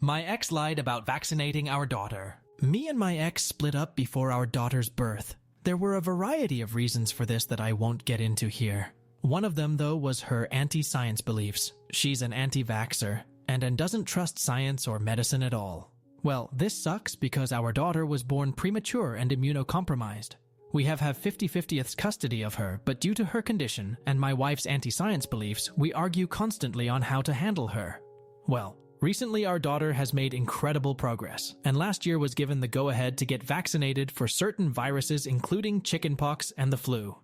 My ex lied about vaccinating our daughter. Me and my ex split up before our daughter's birth. There were a variety of reasons for this that I won't get into here. One of them, though, was her anti-science beliefs. She's an anti-vaxxer and doesn't trust science or medicine at all. Well, this sucks because our daughter was born premature and immunocompromised. We have 50/50 custody of her, but due to her condition and my wife's anti-science beliefs, we argue constantly on how to handle her. Well, recently our daughter has made incredible progress, and last year was given the go-ahead to get vaccinated for certain viruses including chickenpox and the flu.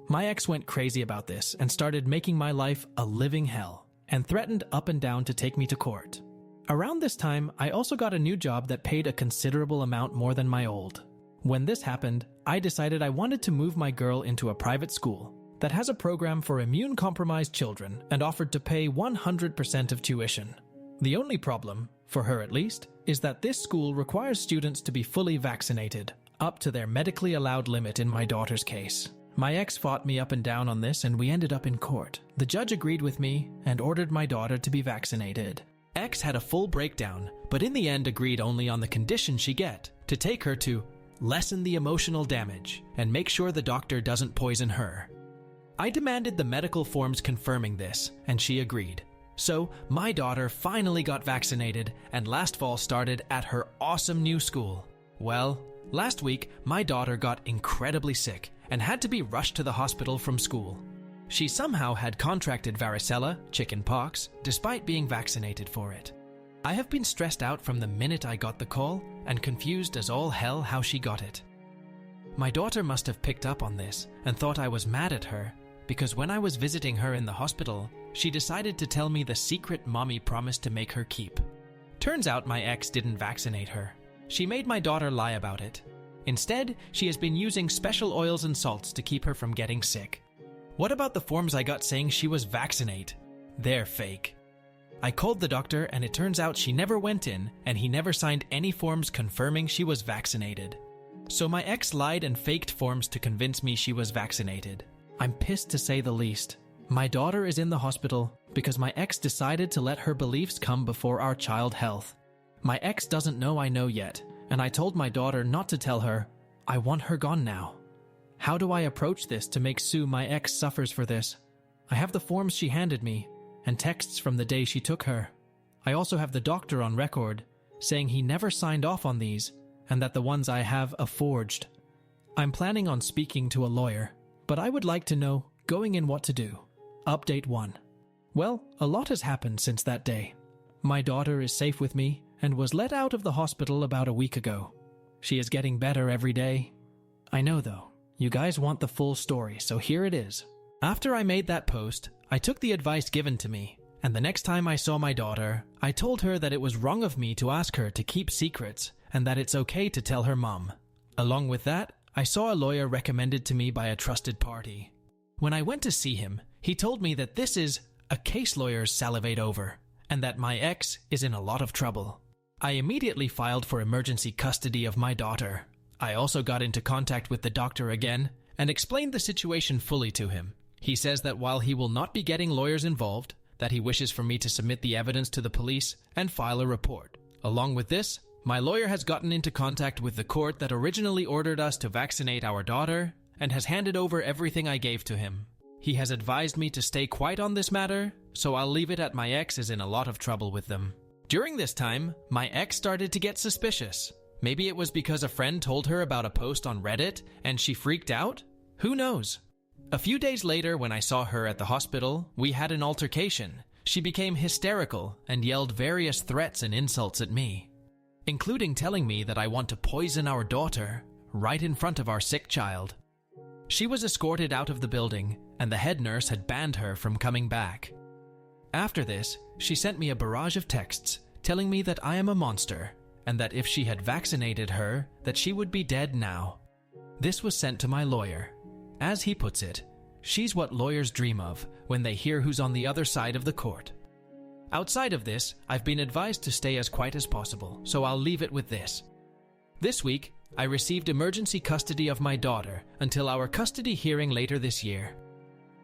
My ex went crazy about this and started making my life a living hell, and threatened up and down to take me to court. Around this time, I also got a new job that paid a considerable amount more than my old. When this happened, I decided I wanted to move my girl into a private school that has a program for immune-compromised children and offered to pay 100% of tuition. The only problem, for her at least, is that this school requires students to be fully vaccinated, up to their medically allowed limit in my daughter's case. My ex fought me up and down on this and we ended up in court. The judge agreed with me and ordered my daughter to be vaccinated. Ex had a full breakdown, but in the end agreed only on the condition she get, to take her to lessen the emotional damage and make sure the doctor doesn't poison her. I demanded the medical forms confirming this, and she agreed. So, my daughter finally got vaccinated and last fall started at her awesome new school. Well, last week, my daughter got incredibly sick and had to be rushed to the hospital from school. She somehow had contracted varicella, chickenpox, despite being vaccinated for it. I have been stressed out from the minute I got the call and confused as all hell how she got it. My daughter must have picked up on this and thought I was mad at her because when I was visiting her in the hospital, she decided to tell me the secret mommy promised to make her keep. Turns out my ex didn't vaccinate her. She made my daughter lie about it. Instead, she has been using special oils and salts to keep her from getting sick. What about the forms I got saying she was vaccinated? They're fake. I called the doctor and it turns out she never went in and he never signed any forms confirming she was vaccinated. So my ex lied and faked forms to convince me she was vaccinated. I'm pissed to say the least. My daughter is in the hospital because my ex decided to let her beliefs come before our child health. My ex doesn't know I know yet, and I told my daughter not to tell her. I want her gone now. How do I approach this to make Sue my ex suffers for this? I have the forms she handed me and texts from the day she took her. I also have the doctor on record saying he never signed off on these and that the ones I have are forged. I'm planning on speaking to a lawyer, but I would like to know, going in, what to do. Update 1. Well, a lot has happened since that day. My daughter is safe with me and was let out of the hospital about a week ago. She is getting better every day. I know though, you guys want the full story, so here it is. After I made that post, I took the advice given to me, and the next time I saw my daughter, I told her that it was wrong of me to ask her to keep secrets and that it's okay to tell her mom. Along with that, I saw a lawyer recommended to me by a trusted party. When I went to see him, he told me that this is a case lawyers salivate over, and that my ex is in a lot of trouble. I immediately filed for emergency custody of my daughter. I also got into contact with the doctor again and explained the situation fully to him. He says that while he will not be getting lawyers involved, that he wishes for me to submit the evidence to the police and file a report. Along with this, my lawyer has gotten into contact with the court that originally ordered us to vaccinate our daughter and has handed over everything I gave to him. He has advised me to stay quiet on this matter, so I'll leave it at my ex is in a lot of trouble with them. During this time, my ex started to get suspicious. Maybe it was because a friend told her about a post on Reddit and she freaked out? Who knows? A few days later, when I saw her at the hospital, we had an altercation. She became hysterical and yelled various threats and insults at me, including telling me that I want to poison our daughter right in front of our sick child. She was escorted out of the building, and the head nurse had banned her from coming back. After this, she sent me a barrage of texts telling me that I am a monster, and that if she had vaccinated her, that she would be dead now. This was sent to my lawyer. As he puts it, she's what lawyers dream of when they hear who's on the other side of the court. Outside of this, I've been advised to stay as quiet as possible, so I'll leave it with this. This week, I received emergency custody of my daughter until our custody hearing later this year.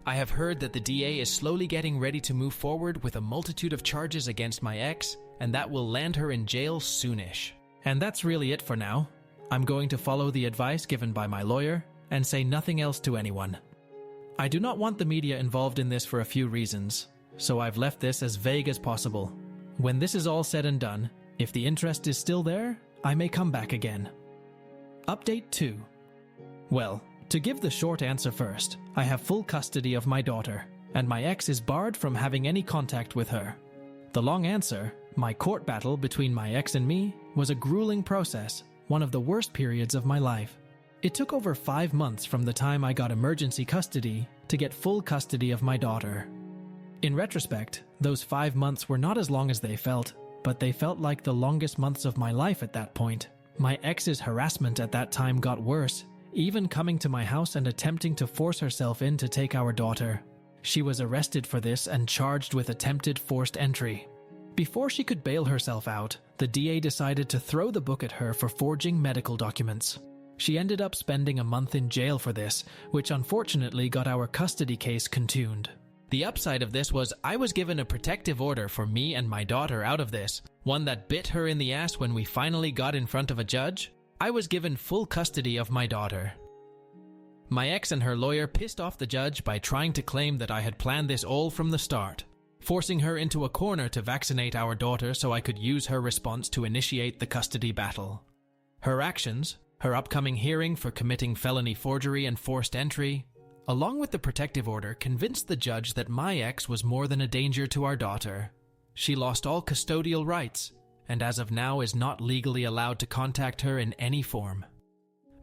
I have heard that the DA is slowly getting ready to move forward with a multitude of charges against my ex and that will land her in jail soonish. And that's really it for now. I'm going to follow the advice given by my lawyer and say nothing else to anyone. I do not want the media involved in this for a few reasons, so I've left this as vague as possible. When this is all said and done, if the interest is still there, I may come back again. Update 2. Well, to give the short answer first, I have full custody of my daughter, and my ex is barred from having any contact with her. The long answer, my court battle between my ex and me, was a grueling process, one of the worst periods of my life. It took over 5 months from the time I got emergency custody to get full custody of my daughter. In retrospect, those 5 months were not as long as they felt, but they felt like the longest months of my life at that point. My ex's harassment at that time got worse, even coming to my house and attempting to force herself in to take our daughter. She was arrested for this and charged with attempted forced entry. Before she could bail herself out, the DA decided to throw the book at her for forging medical documents. She ended up spending a month in jail for this, which unfortunately got our custody case contuned. The upside of this was I was given a protective order for me and my daughter out of this, one that bit her in the ass when we finally got in front of a judge. I was given full custody of my daughter. My ex and her lawyer pissed off the judge by trying to claim that I had planned this all from the start, forcing her into a corner to vaccinate our daughter so I could use her response to initiate the custody battle. Her actions, her upcoming hearing for committing felony forgery and forced entry, along with the protective order, convinced the judge that my ex was more than a danger to our daughter. She lost all custodial rights, and as of now is not legally allowed to contact her in any form.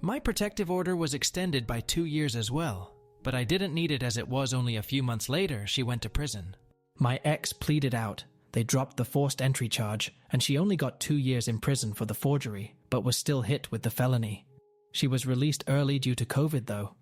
My protective order was extended by 2 years as well, but I didn't need it as it was only a few months later she went to prison. My ex pleaded out. They dropped the forced entry charge, and she only got 2 years in prison for the forgery, but was still hit with the felony. She was released early due to COVID though.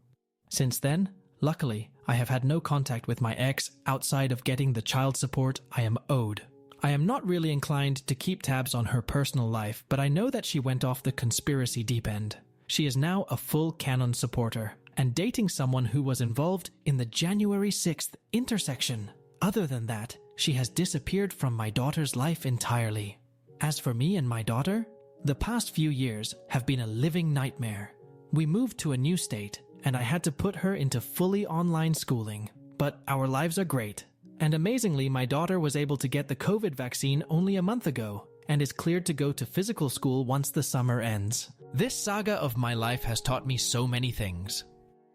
Since then, luckily, I have had no contact with my ex outside of getting the child support I am owed. I am not really inclined to keep tabs on her personal life, but I know that she went off the conspiracy deep end. She is now a full canon supporter and dating someone who was involved in the January 6th intersection. Other than that, she has disappeared from my daughter's life entirely. As for me and my daughter, the past few years have been a living nightmare. We moved to a new state, and I had to put her into fully online schooling. But our lives are great. And amazingly, my daughter was able to get the COVID vaccine only a month ago and is cleared to go to physical school once the summer ends. This saga of my life has taught me so many things.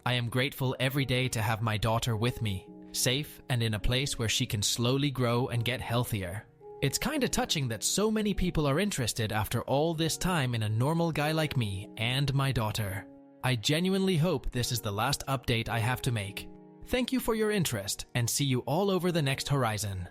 I am grateful every day to have my daughter with me, safe and in a place where she can slowly grow and get healthier. It's kinda touching that so many people are interested after all this time in a normal guy like me and my daughter. I genuinely hope this is the last update I have to make. Thank you for your interest, and see you all over the next horizon.